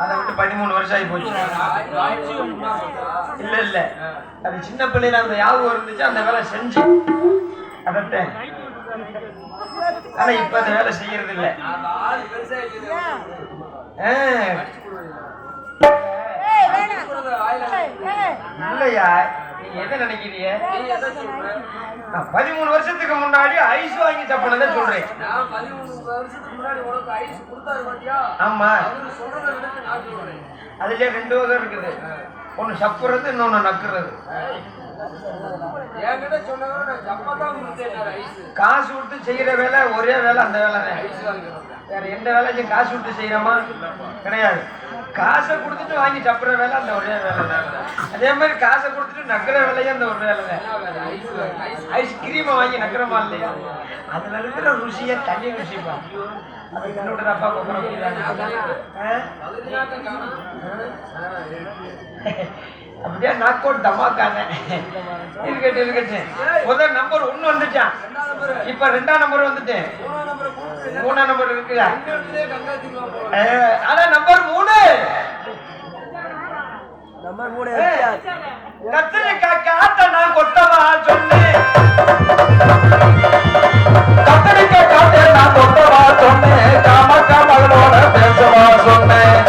அதை விட்டு 13 வருஷம் ஆகி போச்சு. இல்ல இல்ல, அது சின்ன பிள்ளையில அந்த யாவும் இருந்துச்சு, அந்த வேலை செஞ்சு அதட்டேன். ஆனா இப்ப அந்த வேலை செய்யறது இல்ல. இல்லையா, நீங்க எதை நினைக்கிறீங்க? 13 வருஷத்துக்கு முன்னாடி ஐஸ் வாங்கி சாப்பிடறத சொல்றேன். ஆமா, அதுல 2 வகை இருக்குது. ஒண்ணு சப்புறது, இன்னொன்னு நக்குறது. காசு கொடுத்து செய்யற வேலை ஒரே வேலை, அந்த வேலை வேற எந்த வேலையும் காசு கொடுத்து செய்யறோமா? கிடையாது. காசை கொடுத்துட்டு வாங்கி சாப்பிடுற வேலை அந்த ஒரே வேலை தான். அதே மாதிரி காசை கொடுத்துட்டு நக்கிற வேலையும் அந்த ஒரு வேலை தான். ஐஸ்கிரீமை வாங்கி நக்கிறோமா இல்லையா? அதுல இருக்கிற ருசியை தனி ருசிப்பா. அது என்னோட அப்பா கொண்டு அப்படியே நாக்கோட் தமாக்காங்க. இருக்கட்டு இருக்கட்டு. முதல் நம்பர் 1 வந்துட்டான், இப்ப 2ஆம் நம்பர் வந்துட்டேன், 3ஆம் நம்பர் இருக்குதா? ஆனா நம்பர் 3 கத்திரிக்காய் காட்ட நான் கொட்டவா சொன்னேன். கத்திரிக்காய் காட்ட நான் கொட்டவா சொன்னேன். காமக்கா மகளோட பேசவா சொன்னேன்.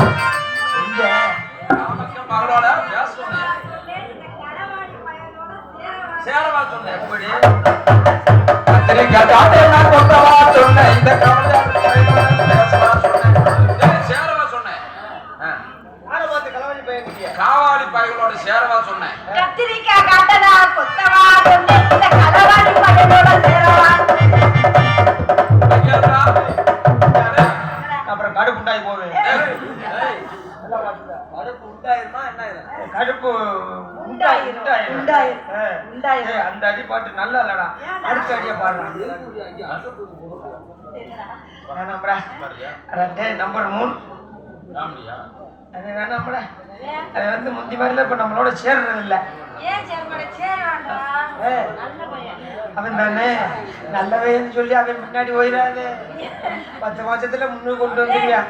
கத்திரிக்காய் காட்ட நான் கொட்டவா சொன்னேன். இந்த காவாலி பையனோட சேரவா சொன்னேன். கத்திரிக்காய் காட்டதா கொத்தவா சொன்னேன். இந்த களவாணி பையனோட சேரவா. அப்புறம் கடுப்பு உண்டாயி போவேன். கடுப்பு உண்டாயிருமா என்ன? கடுப்பு உண்டாயிரும். அந்த அடி பாட்டு நல்லா இல்லடா, அடுத்த அடிய பாடுறான். நம்பர் 3 அது வேணாம்ல. அது வந்து முந்தி மாதிரில இப்ப நம்மளோட சேர்றது இல்ல. அவன் தானே நல்லவேன்னு சொல்லி அவன் முன்னாடி போயிடாது. 10 மாசத்துல முன்னுக்கு கொண்டு வந்துருவியா?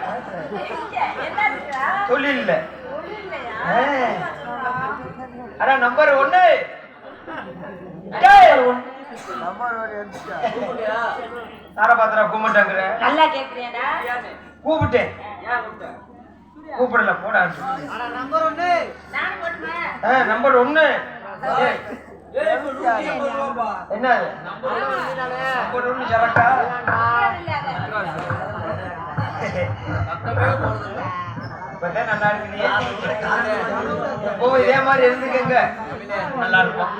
தொழில் இல்ல. ஆனா நம்பர் 1 தாரபாத்திரா கூப்பிட்டாங்கிற நல்லா கேக்குறியாடா? கூப்பிட்டேன், கூப்பிடல போடா. நம்பர் 1 நம்பர் 1 என்ன? நம்பர் 1 சரக்கா? இப்பதான் நல்லா இருக்குங்க. எப்போ இதே மாதிரி இருந்துக்கங்க, நல்லா இருக்கும்.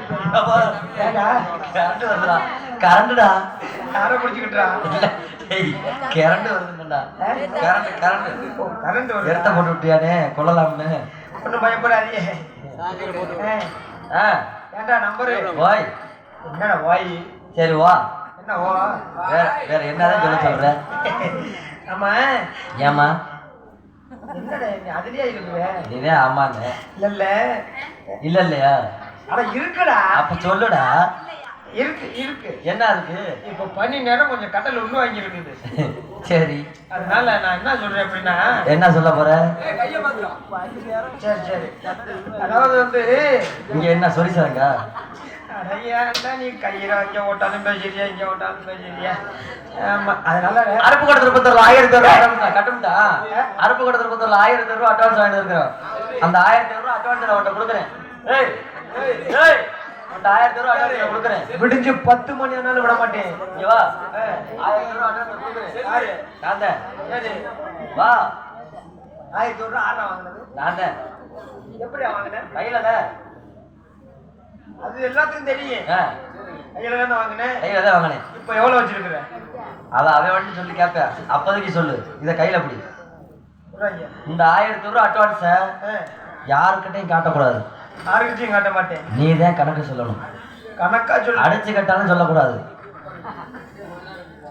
கரண்டுடா, யாரை பிடிச்சுக்கிட்டா? கரண்ட் வருதுங்கடா. கரண்ட் வருது. எடுத்த போட்டு விட்டியானே கொள்ளலாம்னு. ஒன்னும் பயப்படாதீங்க. ஏண்டா நம்பரு வாய் என்னடா வாய்? சரி வா. என்ன வா? வேற என்னதான் சொல்ற? ஆமா ஏமா என்னடா அதுலயே இருக்குற? இதே ஆமாங்க. இல்ல இல்ல இல்லையா? அட இருக்குடா. அப்ப சொல்லுடா. இருக்கு இருக்கு. என்ன இருக்கு? இப்ப பனி நேரம் கொஞ்சம் கடல் உள்ள வாங்கி இருக்குது. சரி, அதனால நான் என்ன சொல்றேன் அப்படின்னா, என்ன சொல்ல போற? சரி சரி, அதாவது வந்து இங்க என்ன சொரிசாங்க? நீ கையில இங்க ஓட்டாலும் பேசுறியா, இங்க ஓட்டாலும் பேசுறியா? ஆமா, அதனால அரப்பு கடத்துல 1000 ரூபாய் கட்டும்டா. அரப்பு கடத்துல 1000 ரூபாய் அட்வான்ஸ் வாங்கிட்டு இருக்கிறோம். அந்த 1000 ரூபாய் அட்வான்ஸ் நான் உன்ட்ட கொடுக்குறேன். ஏய் ஏய், உன்ட்ட 1000 ரூபாய் அட்வான்ஸ் கொடுக்குறேன். விடிஞ்சு 10 மணி ஆனாலும் விட மாட்டேன். இங்க வா. 1000 ரூபாய் அட்வான்ஸ் கொடுக்குறேன். யாரு? நான் தான். சரி வா. 1000 ரூபாய் ஆறா வாங்கினது நான் தான். எப்படி வாங்கினேன்? கையில தான். அது எல்லாத்துக்கும் தெரியும். கையில தானே வாங்கினேன். கையில தான் வாங்கினேன். இப்ப எவ்வளவு வச்சிருக்கிற? அத அவன் வந்து சொல்லி கேட்பேன். அப்போதைக்கு சொல்லு. இத கையில பிடி. இந்த 1000 ரூபாய் அட்வான்ஸ யாருக்கிட்டையும் காட்டக்கூடாது. யாருக்கிட்டையும் காட்ட மாட்டேன். நீ தான் கணக்கு சொல்லணும். கணக்கா சொல்லு. அடிச்சு கட்டாலும் சொல்லக்கூடாது.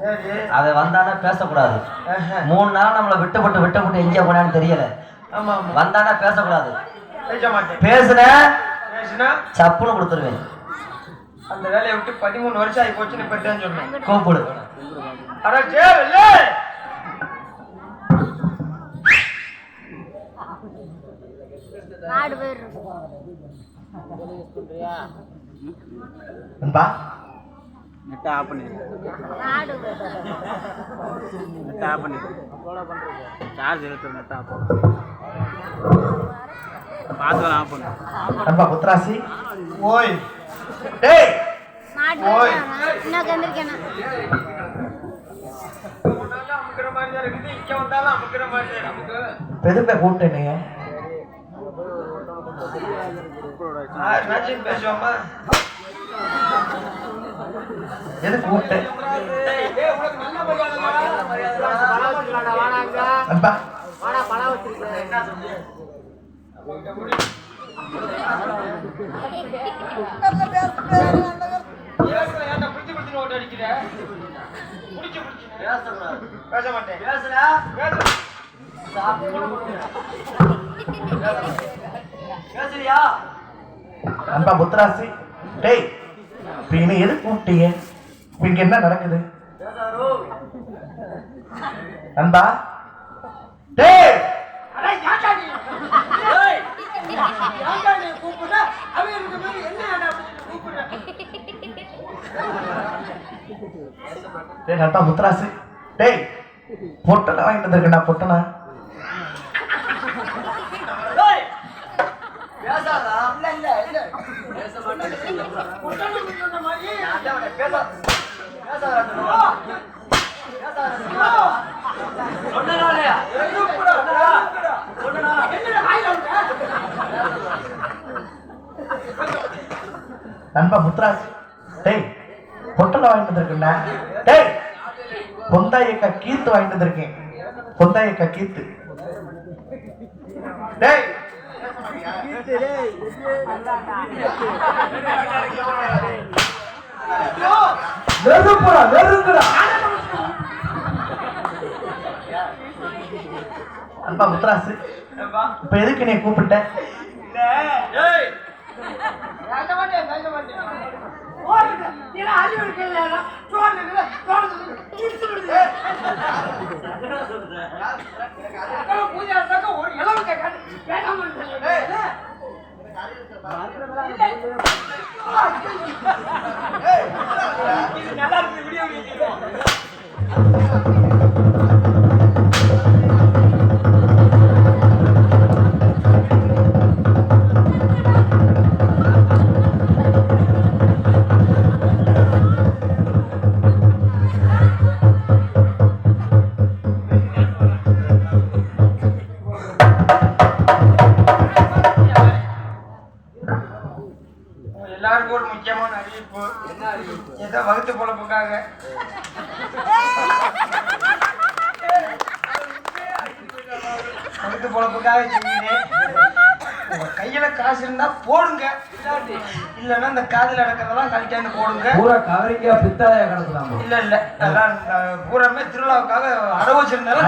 சரி, அதை வந்தானே பேசக்கூடாது. 3 நாள் நம்மளை விட்டு எங்க போனான்னு தெரியல. ஆமா ஆமா, வந்தானே பேசக்கூடாது. பேச மாட்டேன். பேசுனா சப்புன்னு கொடுத்துருவேன். அந்த வேலையை விட்டு 13 வருஷம் ஆகி போச்சுன்னு இப்பதான் சொன்னேன். கூப்பிடு. அட நண்பா நெட் ஆஃப் பண்ணி நெட் ஆஃப் பண்ணி சார்ஜ் எடுத்து நெட் ஆஃப் பார்த்து ஆஃப் பண்ணு நண்பா முத்துராசி ஓய் டேய் ஓய் இன்னும் கந்திருக்கேனா அமுக்கிற மாதிரி தான் இருக்குது, இங்க வந்தாலும் அமுக்கிற மாதிரி தான் இருக்கு. பெருமை கூப்பிட்டேனே யாருனாச்சும் பேசுவோமா? எது கூப்பிட்டேன் நண்பா ஏன்டா பிடிச்சு பிடிச்சு ஓட்டு அடிக்கிற? பிடிச்சு பிடிச்சு பேச மாட்டேன். பேசுறியா? நண்பா முத்துராசி டேய் இப்ப என்ன எது கூப்பிட்டீங்க இப்ப இங்க என்ன நடக்குது பேசாரு. நண்பா டேய் அட ஏன்டா நீ? ஏய், ஏன்டா நீ கூப்பிடுற? அவன் இருக்க மாதிரி என்ன கூப்பிடுற? டேய் நண்பா முத்துராசி டேய் பொட்டனை வாங்கிட்டு வந்திருக்கேன்டா பொட்டனா ஏய், பேசாதா? இல்ல. பேச மாட்டேன். பொட்டனுக்கு சொன்ன மாதிரி பேசாதா? சொன்னனா இல்லையா? சொன்னனா? நண்பா முத்துராசி டேய் பொட்டனை வாங்கிட்டு வந்திருக்கேன்டா டேய் பொந்தாயக்கா கீத்து வாங்கிட்டு வந்திருக்கேன் பொந்தாயக்கா கீத்து டேய் நெருப்புடா நெருங்குடா நண்பா முத்துராசி இப்ப எதுக்கு நீ கூப்பிட்ட ஏய், பேச மாட்டேன். ஓடுங்க. நீங்க அறிவு இருக்கல. தோணுங்க. கிழிச்சு விடுது. அக்கா பூஜை அக்கா ஒரு இளவு கேட்க. கேட்காம இருந்தே. இது நல்லா இருக்கு வீடியோ எல்லாருக்கும் ஒரு முக்கியமான அறிவிப்பு. ஏதோ வகுத்து பொழப்புக்காக வகுத்து பொழப்புக்காக செய்யுது. உங்க கையில காசு இருந்தா போடுங்க, இல்லன்னா இந்த காதுல நடக்கிறதெல்லாம் கழட்டாந்து போடுங்க. பூரா கவரிங்கா பித்தாய கடத்தலாமா இல்ல அதான் பூராமே திருவிழாவுக்காக அடவு வச்சிருந்தாலும்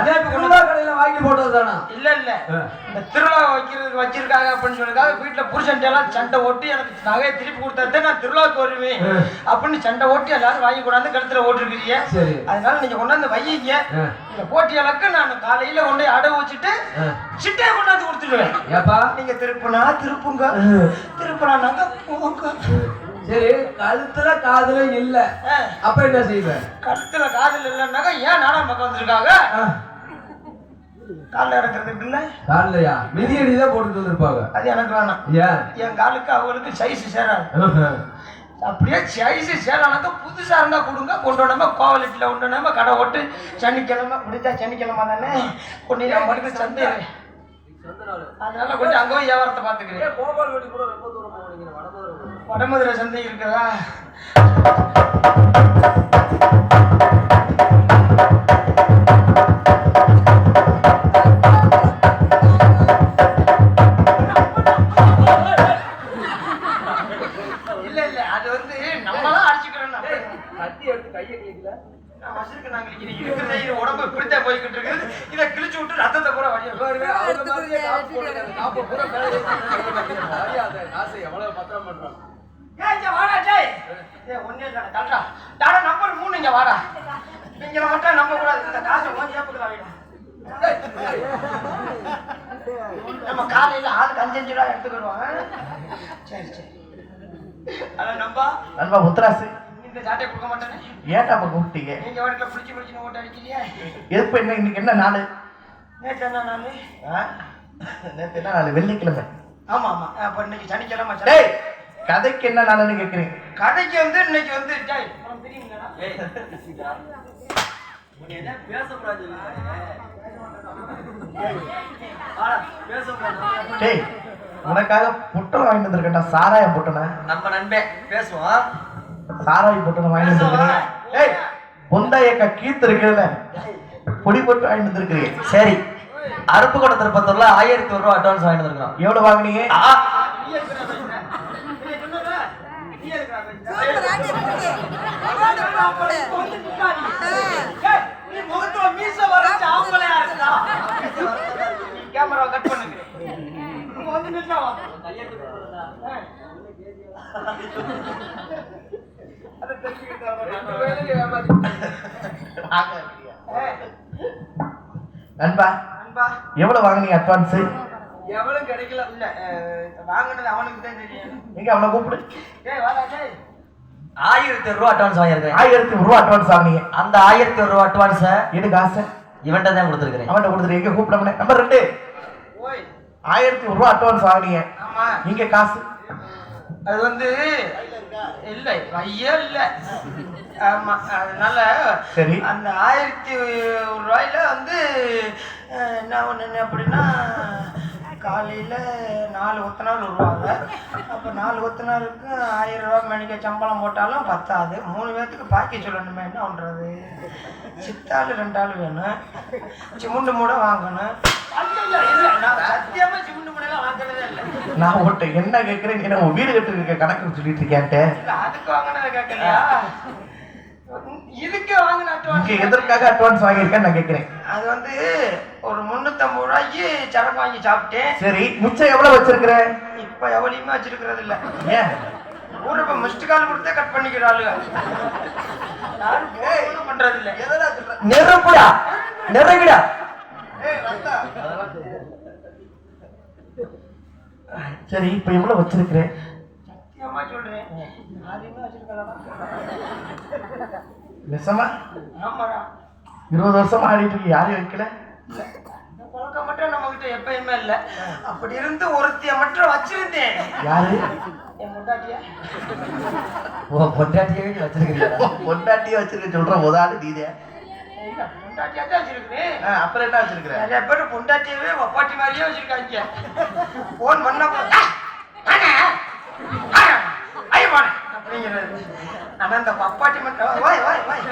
கடையில வாங்கி போட்டது தானா இல்ல இந்த திருவிழா வச்சிருக்காங்க அப்படின்னு சொல்லிருக்காங்க. வீட்டுல புருஷன் எல்லாம் சண்டை ஓட்டி எனக்கு நகையை திருப்பி கொடுத்தா நான் திருவிழாவுக்கு வருவேன் அப்படின்னு சண்டை ஓட்டி எல்லாரும் வாங்கி கொண்டாந்து கழுத்துல ஓட்டிருக்கிறீங்க. அதனால நீங்க கொண்டாந்து வையீங்க. இந்த போட்டியாளருக்கு நான் காலையில கொண்டு அடவு வச்சுட்டு சிட்டையை கொண்டாந்து கொடுத்துடுவேன். நீங்க திருப்புனா திருப்புங்க, திருப்பினாங்க போங்க. சரி கழுத்துல காதுல இல்ல அப்ப என்ன செய்வேன்? கழுத்துல காதுல இல்லைன்னாக்கா ஏன் நானும் பக்கம் வந்திருக்காங்க காலில் இறக்குறதுக்கு இல்ல காலையா மிதியடிதான் போட்டு வந்திருப்பாங்க. அது எனக்கு வேணாம். என் காலுக்கு அவங்களுக்கு சைஸ் சேராது. அப்படியே சைஸ் சேரானாக்கா புதுசா இருந்தா கொடுங்க. கொண்டு நம்ம கோவலிட்டில கொண்டு நம்ம கடை ஓட்டு சனிக்கிழமை முடிஞ்சா சனிக்கிழமை தானே கொண்டு நான் மட்டும் சந்தை. அதனால கொஞ்சம் அங்கே போய் வியாபாரத்தை பார்த்துக்கிறேன். வடமதுரை சந்தை இருக்குதா? இல்ல அது வந்து நம்மதான் அடிச்சுக்கிறோம். கத்தி எடுத்து கையை கிளிக்கல உடம்பு பிடித்த போய்கிட்டு இருக்குது. இதை கிழிச்சு விட்டு ரத்தத்தை கூட நம்பர் 3 இங்க வாடா. இங்க மட்டும் நம்ப கூடாது. இந்த காசை நம்ம காலையில ஆளுக்கு 5-5 ரூபா எடுத்துக்கிடுவாங்க. சரி அதான் நம்பா நண்பா முத்துராசி இந்த சாட்டை கொடுக்க மாட்டேனே. ஏன்டா அப்ப கூப்பிட்டீங்க? நீங்க வாட்டில பிடிச்சு ஓட்ட அடிக்கிறியா? எதுக்கு என்ன இன்னைக்கு என்ன நாள்? நேற்று என்ன நாள்? நேற்று என்ன நாள்? வெள்ளிக்கிழமை. ஆமா ஆமா. அப்ப இன்னைக்கு சனிக்கிழமை. டேய் கதைக்கு என்ன நாள்னு கேக்குறீங்க? கதைக்கு வந்து இன்னைக்கு வந்து டேய் உனக்கு தெரியுங்களா? நீ என்ன பேசக்கூடாது பேசக்கூடாது. டேய் உனக்காக பொட்டலம் வாங்கிட்டு வந்திருக்கேன்டா. சாராயம் பொட்டனை. நம்ம நண்பே பேசுவோம். சாராயம் பொட்டனை வாங்கிட்டு வந்திருக்கேன். ஏய் பொந்தாயக்கா கீத்து இருக்குல்ல, பொடி போட்டு வாங்கிட்டு வந்திருக்கிறீங்க. சரி, அருப்பு கூட திருப்பத்தூர்ல 1000 ரூபா அட்வான்ஸ் வாங்கிட்டு வந்திருக்கோம். எவ்வளவு வாங்கினீங்க? கேமரா கட் பண்ணுங்க. வந்து நின்னா வா. அத நண்பா நண்பா எவ்வளவு வாங்கினீங்க அட்வான்ஸ்? எவ்வளவு கிடைக்கல. இல்ல வாங்கினது அவனுக்கு தான் தெரியும். எங்க அவனை கூப்பிடு. டேய் வாடா டேய். 1000 ரூபா அட்வான்ஸ் வாங்கியிருக்கேன். 1000 ரூபா அட்வான்ஸ் வாங்கினீங்க. அந்த 1000 ரூபா அட்வான்ஸ எது காசு? இவன்ட்ட தான் கொடுத்துருக்கேன். அவன்கிட்ட கொடுத்துரு. எங்க கூப்பிடவனே? நம்பர் 2 ஓய் 1000 ரூபா அட்வான்ஸ் வாங்கினீங்க. ஆமா. இங்க காசு அது வந்து இல்ல ஐயா இல்ல. ஆமா அதனால சரி. அந்த 1000 ரூபாயில வந்து என்ன ஒண்ணு அப்படின்னா காலையில 4 ஒத்தனாள் வருவாங்க. அப்ப 4 ஒத்தனாருக்கு 1000 ரூபாய் மணிக்கு சம்பளம் போட்டாலும் பத்தாது. 3 பேர்த்துக்கு பாக்கி சொல்லணுமே, என்ன பண்றது? சித்தாள் 2 ஆள் வேணும். சிமுண்டு மூட வாங்கணும். நான் சத்தியமா சிமுண்டு மூடெல்லாம் வாங்கினதே இல்லை. நான் உன்கிட்ட என்ன கேட்கிறேன்? நீ உன் வீடு கட்டுறதுக்கு கணக்கு சொல்லிட்டு இருக்கேன்ட்டு. அதுக்கு வாங்கினதை கேட்கலையா? இதுக்கு வாங்கின இங்க அட்வான்ஸ் எதற்காக அட்வான்ஸ் வாங்கியிருக்கேன்னு நான் கேட்கிறேன். அது வந்து ஒரு 350 ரூபாய்க்கு சரக்கு வாங்கி சாப்பிட்டேன். சரி, மிச்சம் எவ்வளவு வச்சிருக்கிற? இப்ப எவ்வளவுமே வச்சிருக்கிறது இல்ல. ஏன்? ஊரு இப்ப மிஸ்டு கால் கொடுத்தே கட் பண்ணிக்கிறாளுங்க. யாரும் போன் பண்றது இல்ல. எதடா சொல்ற? நெருப்புடா நெருங்குடா. சரி, இப்ப எவ்வளவு வச்சிருக்கிறேன்? சத்தியமா சொல்றேன், அதிகமா வச்சிருக்கலாம். நிசமா ஆமாடா. 20 வருஷமா ஆடிட்டு இருக்கு, யாரையும் வைக்கல. இந்த பழக்கம் மட்டும் நம்ம கிட்ட எப்பயுமே இல்ல. அப்படி இருந்து ஒருத்திய மட்டும் வச்சிருந்தேன். யாரு? என் முண்டாட்டிய. ஓ பொண்டாட்டியே வச்சிருக்கீங்களா? பொண்டாட்டியே வச்சிருக்க சொல்ற முதலாளி நீதே. பொண்டாட்டியா தான் வச்சிருக்கேன். அப்புறம் என்ன வச்சிருக்கிற? நிறைய பேர் பொண்டாட்டியவே ஒப்பாட்டி மாதிரியே வச்சிருக்காங்க. போன் பண்ண அப்படிங்கிறது. ஆனா இந்த பப்பாட்டி மட்டும் வாய் வாய் வாய்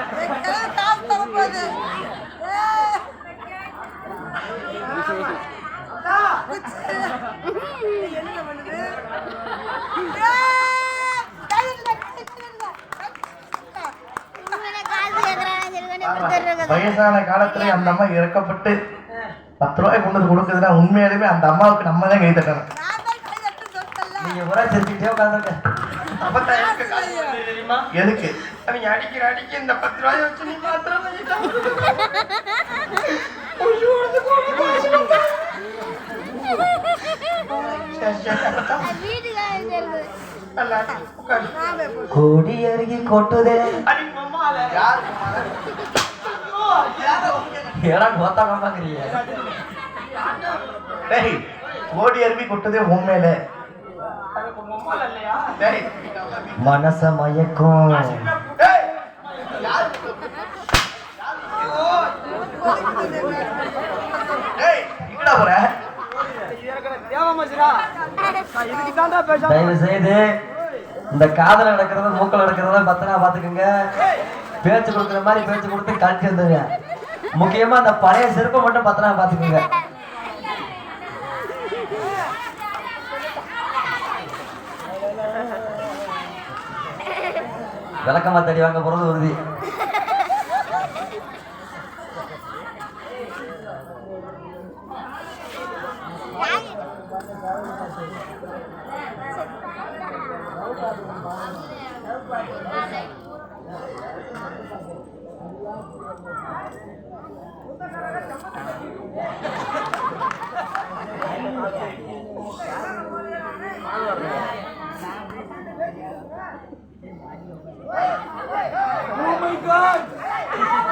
வயசான காலத்துல அந்த அம்மா இறக்கப்பட்டு 10 ரூபாய் கொண்டு வந்து கொடுக்குதுன்னா உண்மையாலுமே அந்த அம்மாவுக்கு நம்ம தான் கை தட்டணும். நீங்க ஊரா சிரிச்சுட்டே உட்காந்துருக்க. அப்பத்தான் எனக்கு காசு வருது தெரியுமா? எதுக்கு? அவங்க அடிக்கிற அடிக்க இந்த 10 ரூபாய் வச்சு நீ மாத்திரம் கோடி அருகி கொட்டுதே. ஏடா கோத்தா மாமாங்கிறீங்க? டேய், கோடி அருவி கொட்டதே உண்மையில. டேய், மனச மயக்கும். டேய், யாரு? டேய், எங்கடா போற? தயவு செய்து இந்த காதல நடக்கிறத மூக்கல் நடக்கிறத பத்தினா பாத்துக்கோங்க. பேச்சு கொடுக்குற மாதிரி பேச்சு கொடுத்து கழிச்சு வந்துருங்க. முக்கியமா அந்த பழைய செருப்பை மட்டும் பத்தினா பாத்துக்கோங்க. விளக்கமா தேடி வாங்க போறது உறுதி.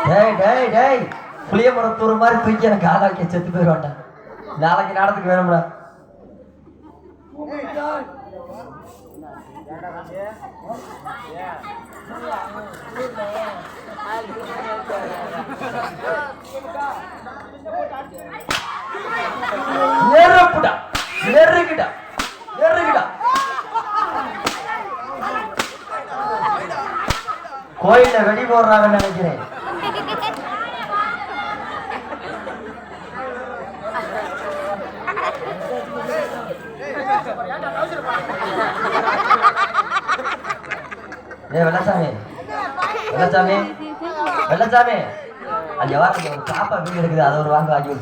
டேய் டேய் டேய் புளிய மரத்தூர் மாதிரி தூக்கி எனக்கு காலை வைக்க செத்து போயிடுவான்டா. நாளைக்கு நாடத்துக்கு வேணும்டா. நெருப்புடா நெருங்கிடா நெருங்கிடா. கோயில்ல வெடி போடுறாங்கன்னு நினைக்கிறேன். வெள்ளசாமி வெள்ளசாமி வெள்ளசாமி அது எவ்வாறு ஒரு பாப்பா வீடு இருக்குது, அதை ஒரு வாங்க வாங்கி